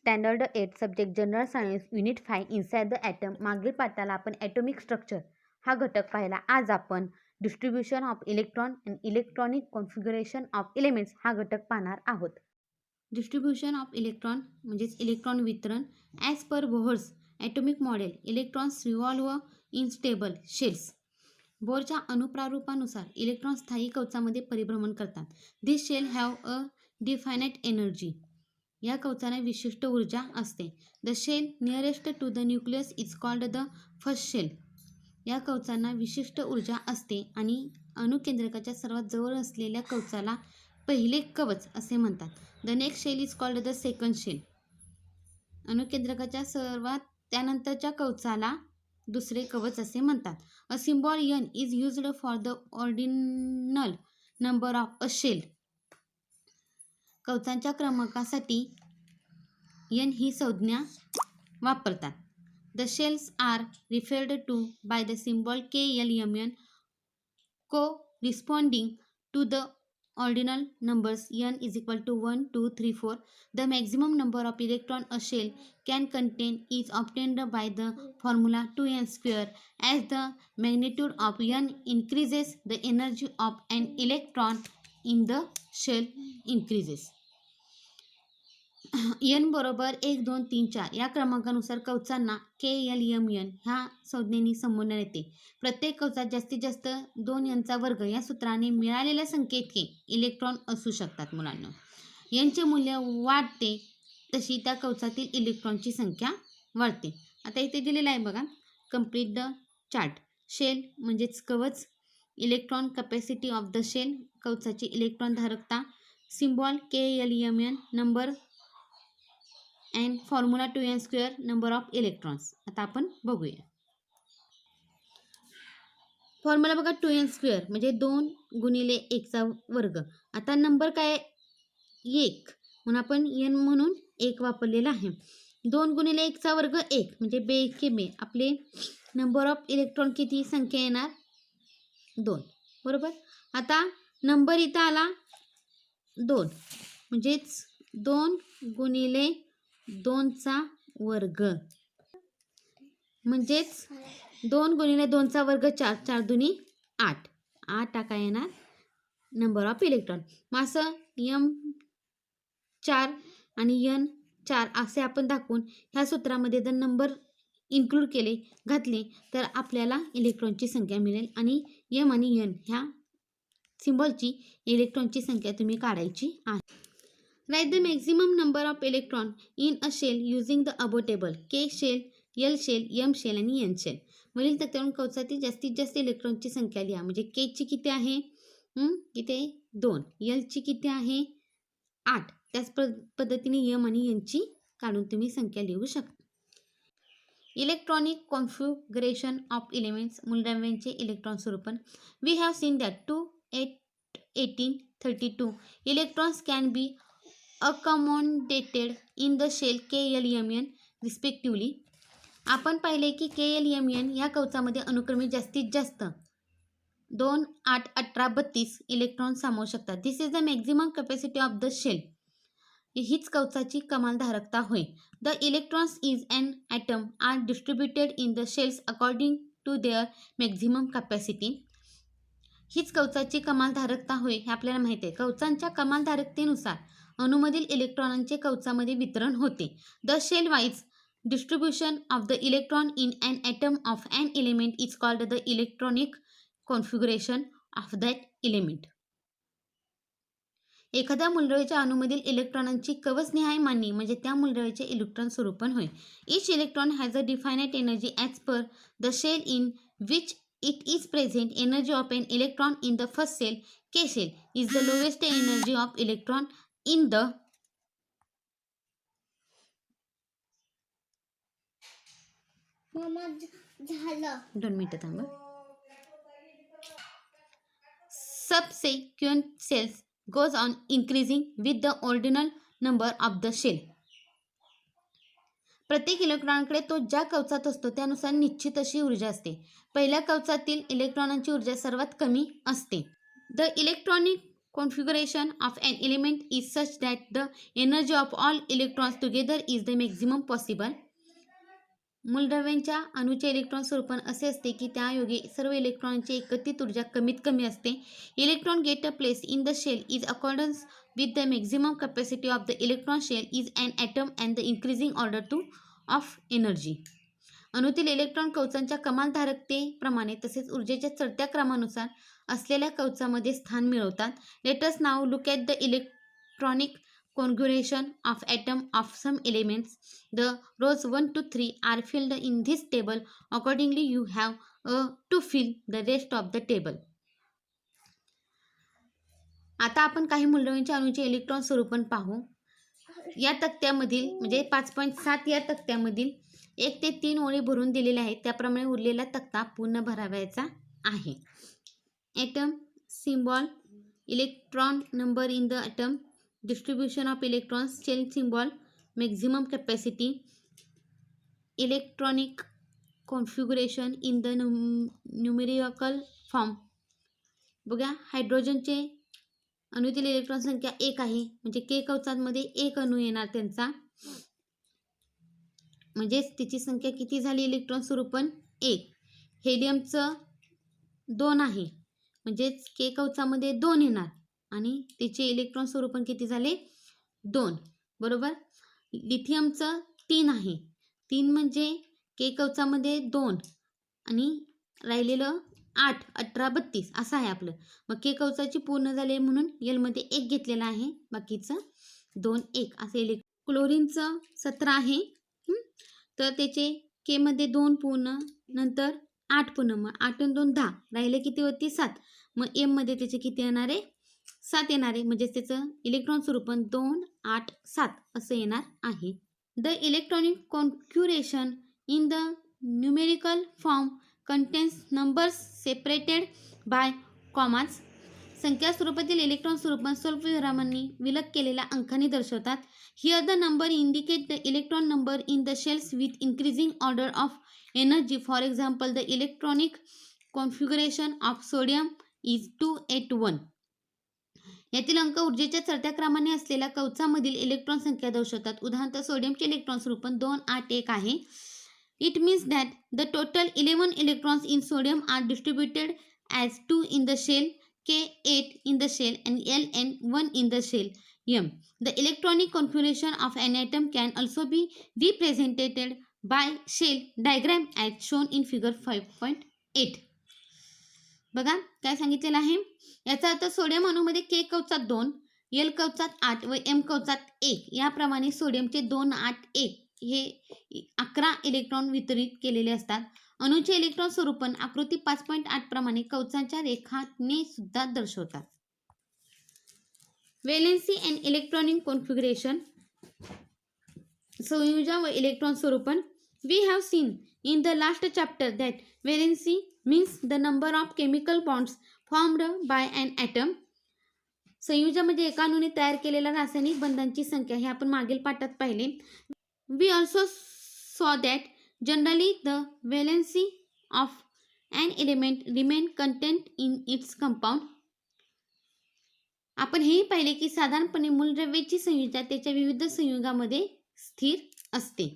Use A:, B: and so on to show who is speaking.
A: Standard 8 subject general science unit 5 inside the atom. मागील पाठाला आपण ॲटॉमिक स्ट्रक्चर हा घटक पाहिला. आज आपण distribution of electron and electronic configuration of elements हा घटक पाहणार आहोत. डिस्ट्रीब्युशन ऑफ इलेक्ट्रॉन म्हणजेच इलेक्ट्रॉन वितरण. As per Bohr's atomic model electrons revolve in stable shells. बोरच्या अनुप्रारूपानुसार इलेक्ट्रॉन स्थायी कवचामध्ये परिभ्रमण करतात. This shell have a definite energy. या कवचाला विशिष्ट ऊर्जा असते. The shell nearest to the nucleus is called the first shell. या कवचांना विशिष्ट ऊर्जा असते आणि अणुकेंद्रकाच्या सर्वात जवळ असलेल्या कवचाला पहिले कवच असे म्हणतात. The next shell is called the second shell. अणुकेंद्रकाच्या सर्वात त्यानंतरच्या कवचाला दुसरे कवच असे म्हणतात. A symbol n is used for the ordinal number of a shell. कवचांच्या क्रमांकासाठी एन ही संज्ञा वापरतात. The shells are referred to by the symbol KLMN corresponding to the ordinal numbers n is equal to 1, 2, 3, 4. The maximum number of electron a shell can contain is obtained by the formula 2n square. As the magnitude of n increases, the energy of an electron in the shell increases. n बरोबर 1, 2, 3, 4 या क्रमांकानुसार कवचांना KLMN ह्या संज्ञेने संबोधण्यात येते. प्रत्येक कवचात जास्तीत जास्त 2n वर्ग या सूत्राने मिळालेल्या संख्येइतके इलेक्ट्रॉन असू शकतात. मुलांना यांचे मूल्य वाढते तशी त्या कवचातील इलेक्ट्रॉनची संख्या वाढते. आता इथे दिलेलं आहे बघा, कंप्लीट द चार्ट. शेल म्हणजेच कवच, electron capacity of the shell कवचाची इलेक्ट्रॉन धारकता, symbol KLMN, number and formula 2n square, number of electrons. आता आपण बघूया फॉर्म्युला बघा. 2n स्क्वेअर म्हणजे 2 गुणिले 1 चा वर्ग. आता नंबर काय 1 म्हणून आपण n म्हणून 1 वापरलेला आहे. 2 गुणिले 1 चा वर्ग 1 म्हणजे बे एके बे. आपले नंबर ऑफ इलेक्ट्रॉन किती संख्या येणार 2 बरोबर. आता नंबर इथं आला 2 म्हणजेच 2 गुणिले 2 चा वर्ग म्हणजेच 2 गुणिले 2 चा वर्ग 4, 4 दुनी 8. 8 टाका येणार नंबर ऑफ इलेक्ट्रॉन. मग असं M4 आणि N4 असे आपण दाखवून ह्या सूत्रामध्ये जर नंबर इन्क्लूड केले घातले तर आपल्याला इलेक्ट्रॉनची संख्या मिळेल आणि M आणि N ह्या सिम्बॉलची इलेक्ट्रॉनची संख्या तुम्ही काढायची आहे. Write the maximum number of electron in a shell using the above table. K shell, L shell, M shell आणि N शेल. वरील तक्त्यावरून कवचातील जास्तीत जास्त इलेक्ट्रॉनची संख्या लिहा. म्हणजे K ची किती आहे किती 2, L ची किती आहे 8. त्याच पद्धतीने M आणि N ची काढून तुम्ही संख्या लिहू शकता. Electronic configuration of elements. मूलद्रव्यांचे इलेक्ट्रॉन स्वरूपन. We have seen that 2, 8, 18, 32 electrons can be accommodated in the shell KLMN respectively. आपण पाहिले की KLMN या कवचामध्ये अनुक्रमे जास्तीत जास्त 2, 8, 18, 32 इलेक्ट्रॉन सामावू शकतात. This is the maximum capacity of the shell. हीच कवचाची कमाल धारकता होय. The electrons is an atom are distributed in the shells according to their maximum capacity. हीच कवचाची कमाल धारकता होय हे आपल्याला माहिती आहे. कवचांच्या कमाल धारकतेनुसार अणूमधील इलेक्ट्रॉनांचे कवचामध्ये वितरण होते. The shell wise distribution of the electron in an atom of an element is called the electronic configuration of that element. एखाद्या मूलद्रव्याच्या अणूमधील इलेक्ट्रॉनांची कवचनिहाय मांडणी म्हणजे त्या मूलद्रव्याचे इलेक्ट्रॉन स्वरूपन होय. Each electron has a definite energy as per the shell in which it is present. Energy of an electron in the first cell, K cell, is the lowest energy of electron in the subsequent cells goes on increasing with the ordinal number of the shell. प्रत्येक इलेक्ट्रॉनकडे तो ज्या कवचात असतो त्यानुसार निश्चित अशी ऊर्जा असते. पहिल्या कवचातील इलेक्ट्रॉनांची ऊर्जा सर्वात कमी असते. The electronic configuration of an element is such that the energy of all electrons together is the maximum possible. मूलद्रव्यांच्या अणूचे इलेक्ट्रॉन स्वरूपण असे असते की त्यायोगे सर्व इलेक्ट्रॉनची एकत्रित ऊर्जा कमीत कमी असते. Electron get a place in the shell is accordance with the maximum capacity of the electron shell is an atom and the increasing order to of energy. अणूतील इलेक्ट्रॉन कवचांच्या कमाल धारकतेप्रमाणे तसेच ऊर्जेच्या चढत्या क्रमानुसार असलेल्या कवचामध्ये स्थान मिळवतात. Let us now look at the electronic configuration of atom of some elements. The rows 1 to 3 are filled in this table. Accordingly, you have to fill the rest of the table. आता आपण काही मूलद्रव्यांच्या अणूचे electron स्वरूपण पाहू. या तक्त्यामधील म्हणजे 5.7 या तक्त्यामधील 1 ते 3 ओळी भरून दिलेल्या आहेत. त्याप्रमाणे उरलेला तक्ता पूर्ण भरावयाचा आहे. Atom symbol, electron number in the atom, distribution of electrons, shell symbol, maximum capacity, electronic configuration in the numerical form. बघा, हायड्रोजनचे अणूतील इलेक्ट्रॉन संख्या 1 आहे, म्हणजे के कवचांमध्ये 1 अणू येणार त्यांचा, म्हणजेच त्याची संख्या किती झाली इलेक्ट्रॉन स्वरूपण 1. हेलियमचं 2 आहे, म्हणजेच के कवचामध्ये 2 येणार आणि त्याचे इलेक्ट्रॉन स्वरूपण किती झाले 2. बरोबर. लिथियमचं 3 आहे, 3 म्हणजे के कवचामध्ये 2 आणि राहिलेलं 8, 18, 32 असं आहे आपलं. मग के कवचाची पूर्ण झाले म्हणून एलमध्ये 1 घेतलेला आहे, बाकीचं 2, 1 असे. क्लोरीनचं 17 आहे, तर त्याचे के मध्ये 2 पूर्ण, नंतर 8 पूर्ण, मग 8 आणि 2 10, राहिले किती होती 7. मग एम मध्ये त्याचे किती येणार आहे 7 येणार आहे, म्हणजे त्याचं इलेक्ट्रॉन स्वरूपण 2, 8, 7 असं येणार आहे. The electronic configuration in the numerical form contains numbers separated by commas. संख्या स्वरूपातील इलेक्ट्रॉन स्वरूपण स्वल्पविरामांनी विलग केलेल्या अंकांनी दर्शवतात. Here the number indicate the electron number in the shells with increasing order of energy. For example, the electronic configuration of sodium is 281. यातील अंक ऊर्जेच्या चढत्या क्रमाने असलेल्या कवचामधील इलेक्ट्रॉन संख्या दर्शवतात. उदाहरणार्थ, सोडियमचे इलेक्ट्रॉन स्वरूपण 281 आहे. It means that the total 11 electrons in sodium are distributed as 2 in the shell, K 8 in the shell and Ln 1 in the shell M. The electronic configuration of an atom can also be represented by shell diagram as shown in figure 5.8. बघा काय सांगितलेलं आहे. याचा अर्थ sodium अणूमध्ये के कवचात 2, L कवचात 8 व M कवचात 1 याप्रमाणे सोडियमचे 2, 8, 1 हे 11 electron वितरित केलेले असतात. अणूचे इलेक्ट्रॉन स्वरूपण आकृती 5.8 प्रमाणे कवचांच्या रेखाने सुद्धा दर्शवतात. Valency and electronic configuration. संयोजन व इलेक्ट्रॉन स्वरूपण. We have seen in the last chapter that valency means the number of chemical bonds formed by an atom. संयोजन म्हणजे एका अणूने तयार केलेल्या रासायनिक बंधांची संख्या, हे आपण मागील पाठात पाहिले. वी ऑल्सो सॉ that generally the valency of an element remain content in its compound. आपण हेही पाहिले की साधारणपणे मूलद्रव्याची संयुजता त्याच्या विविध संयुगामध्ये स्थिर असते.